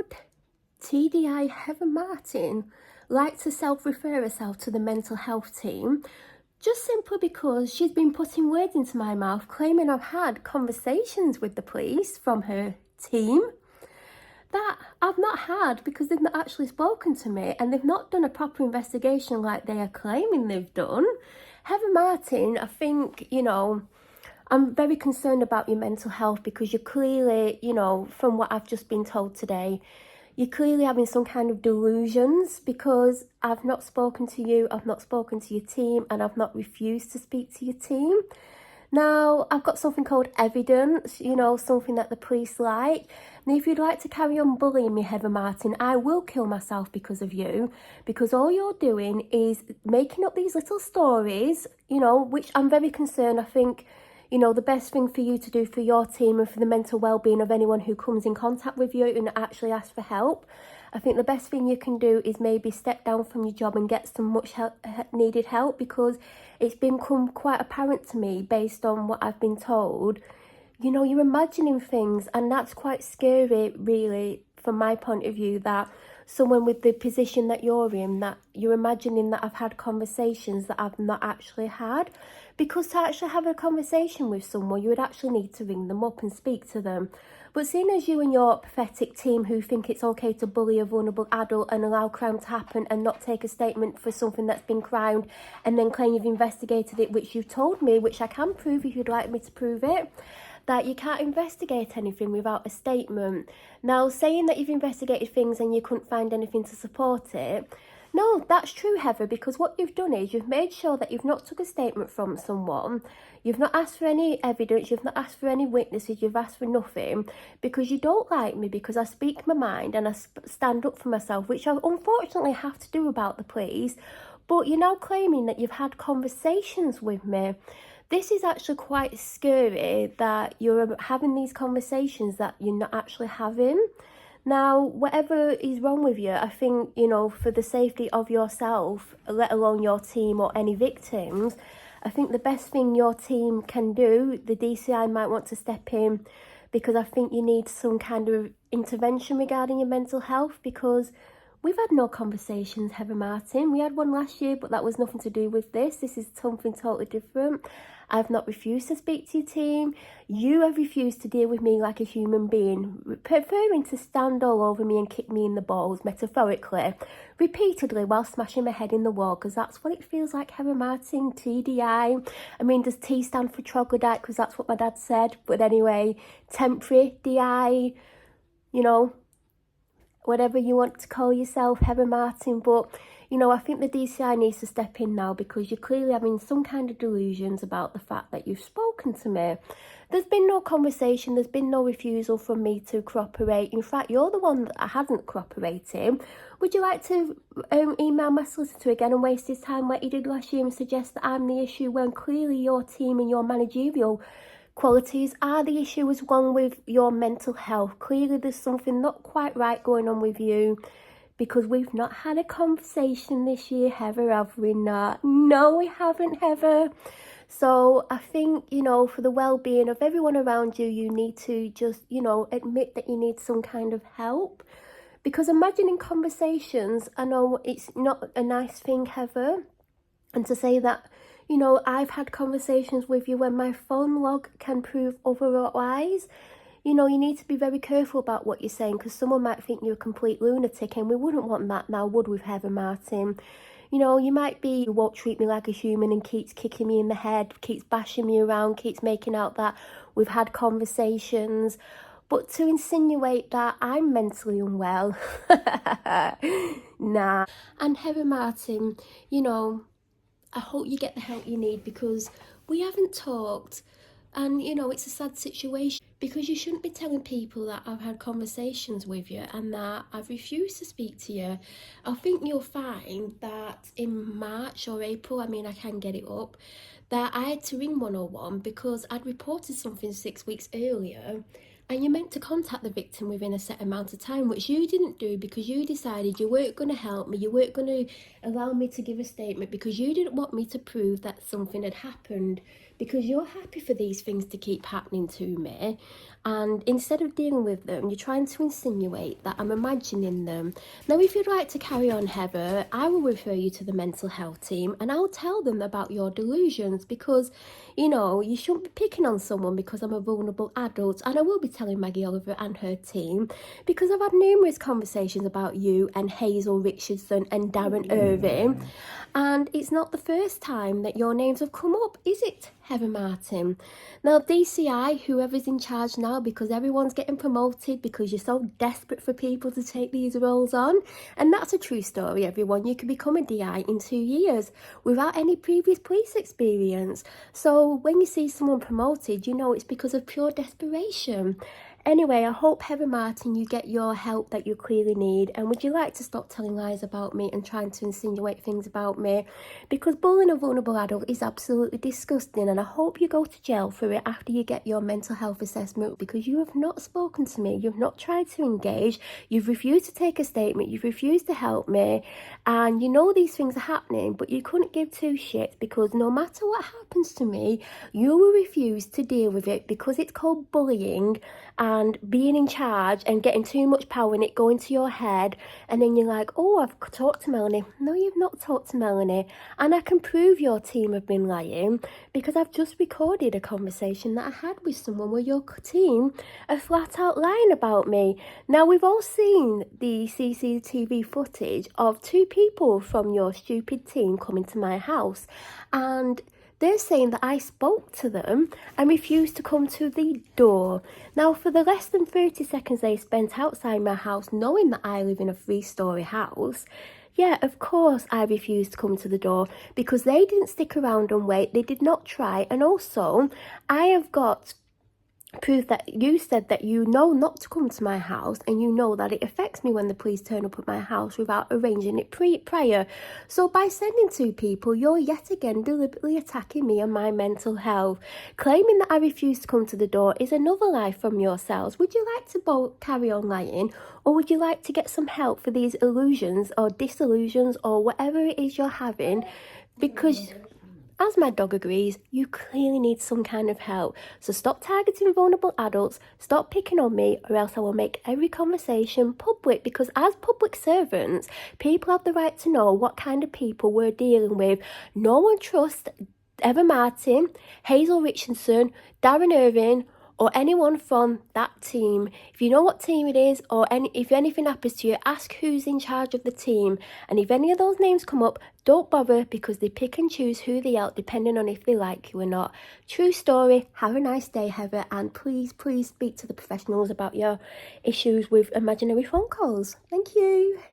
would TDI Heather Martin like to self-refer herself to the mental health team? Just simply because she's been putting words into my mouth, claiming I've had conversations with the police from her team that I've not had, because they've not actually spoken to me and they've not done a proper investigation like they are claiming they've done. Heather Martin, I think, I'm very concerned about your mental health, because you're clearly, from what I've just been told today, you're clearly having some kind of delusions, because I've not spoken to you, I've not spoken to your team, and I've not refused to speak to your team. Now, I've got something called evidence, something that the police like. And if you'd like to carry on bullying me, Heather Martin, I will kill myself because of you. Because all you're doing is making up these little stories, which I'm very concerned. I think, the best thing for you to do for your team and for the mental well-being of anyone who comes in contact with you and actually asks for help, I think the best thing you can do is maybe step down from your job and get some much needed help, because it's become quite apparent to me, based on what I've been told, you're imagining things, and that's quite scary, really, from my point of view, that someone with the position that you're in, that you're imagining that I've had conversations that I've not actually had. Because to actually have a conversation with someone, you would actually need to ring them up and speak to them. But seeing as you and your pathetic team, who think it's okay to bully a vulnerable adult and allow crime to happen and not take a statement for something that's been crimed, and then claim you've investigated it, which you've told me, which I can prove if you'd like me to prove it, that you can't investigate anything without a statement. Now, saying that you've investigated things and you couldn't find anything to support it, no, that's true, Heather, because what you've done is you've made sure that you've not took a statement from someone, you've not asked for any evidence, you've not asked for any witnesses, you've asked for nothing, because you don't like me, because I speak my mind and I stand up for myself, which I unfortunately have to do about the police. But you're now claiming that you've had conversations with me. This is actually quite scary, that you're having these conversations that you're not actually having. Now, whatever is wrong with you, I think, for the safety of yourself, let alone your team or any victims, I think the best thing your team can do, the DCI might want to step in, because I think you need some kind of intervention regarding your mental health, because we've had no conversations, Heather Martin. We had one last year, but that was nothing to do with this. This is something totally different. I've not refused to speak to your team. You have refused to deal with me like a human being, preferring to stand all over me and kick me in the balls, metaphorically, repeatedly, while smashing my head in the wall, because that's what it feels like, Heather Martin, TDI. I mean, does T stand for troglodyte, because that's what my dad said. But anyway, temporary DI, whatever you want to call yourself, Heather Martin. But, I think the DCI needs to step in now, because you're clearly having some kind of delusions about the fact that you've spoken to me. There's been no conversation, there's been no refusal from me to cooperate. In fact, you're the one that hasn't cooperated. Would you like to email my solicitor again and waste his time like you did last year and suggest that I'm the issue, when clearly your team and your managerial qualities are the issue, as well with your mental health? Clearly there's something not quite right going on with you, because we've not had a conversation this year, Heather, have we not? No, we haven't, Heather. So I think, for the well-being of everyone around you, you need to just, admit that you need some kind of help. Because imagining conversations, I know it's not a nice thing, Heather, and to say that, I've had conversations with you when my phone log can prove otherwise. You need to be very careful about what you're saying, because someone might think you're a complete lunatic, and we wouldn't want that now, would we, Heather Martin? You might be, you won't treat me like a human, and keeps kicking me in the head, keeps bashing me around, keeps making out that we've had conversations. But to insinuate that I'm mentally unwell, nah. And Heather Martin, I hope you get the help you need, because we haven't talked, and it's a sad situation, because you shouldn't be telling people that I've had conversations with you and that I've refused to speak to you. I think you'll find that in March or April, I can get it up, that I had to ring 101 because I'd reported something 6 weeks earlier, and you're meant to contact the victim within a set amount of time, which you didn't do, because you decided you weren't going to help me, you weren't going to allow me to give a statement, because you didn't want me to prove that something had happened, because you're happy for these things to keep happening to me. and instead of dealing with them, you're trying to insinuate that I'm imagining them. Now, if you'd like to carry on, Heather, I will refer you to the mental health team and I'll tell them about your delusions, because, you know, you shouldn't be picking on someone because I'm a vulnerable adult. And I will be telling Maggie Oliver and her team, because I've had numerous conversations about you and Hazel Richardson and Darren Irving, and it's not the first time that your names have come up, is it, Heather Martin? Now, DCI, whoever's in charge now, because everyone's getting promoted because you're so desperate for people to take these roles on, and that's a true story, everyone. You can become a DI in 2 years without any previous police experience. So when you see someone promoted, you know it's because of pure desperation. Anyway, I hope, Heather Martin, you get your help that you clearly need. And would you like to stop telling lies about me and trying to insinuate things about me? Because bullying a vulnerable adult is absolutely disgusting, and I hope you go to jail for it after you get your mental health assessment, because you have not spoken to me, you've not tried to engage, you've refused to take a statement, you've refused to help me, and you know these things are happening, but you couldn't give two shits, because no matter what happens to me, you will refuse to deal with it because it's called bullying and being in charge and getting too much power and it going to your head, and then you're like, oh, I've talked to Melanie. No, you've not talked to Melanie, and I can prove your team have been lying because I've just recorded a conversation that I had with someone where your team are flat out lying about me. Now, we've all seen the CCTV footage of two people from your stupid team coming to my house, and they're saying that I spoke to them and refused to come to the door. Now, for the less than 30 seconds they spent outside my house, knowing that I live in a 3-story house, yeah, of course I refused to come to the door because they didn't stick around and wait. They did not try. And also, I have got proof that you said that you know not to come to my house, and you know that it affects me when the police turn up at my house without arranging it prior. So by sending two people, you're yet again deliberately attacking me and my mental health. Claiming that I refuse to come to the door is another lie from yourselves. Would you like to both carry on lying, or would you like to get some help for these illusions or disillusions or whatever it is you're having? Because, as my dog agrees, you clearly need some kind of help. So stop targeting vulnerable adults, stop picking on me, or else I will make every conversation public, because as public servants, people have the right to know what kind of people we're dealing with. No one trusts Heather Martin, Hazel Richardson, Darren Irving, or anyone from that team. If you know what team it is, or if anything happens to you, ask who's in charge of the team. And if any of those names come up, don't bother, because they pick and choose who they help depending on if they like you or not. True story. Have a nice day, Heather, and please speak to the professionals about your issues with imaginary phone calls. Thank you.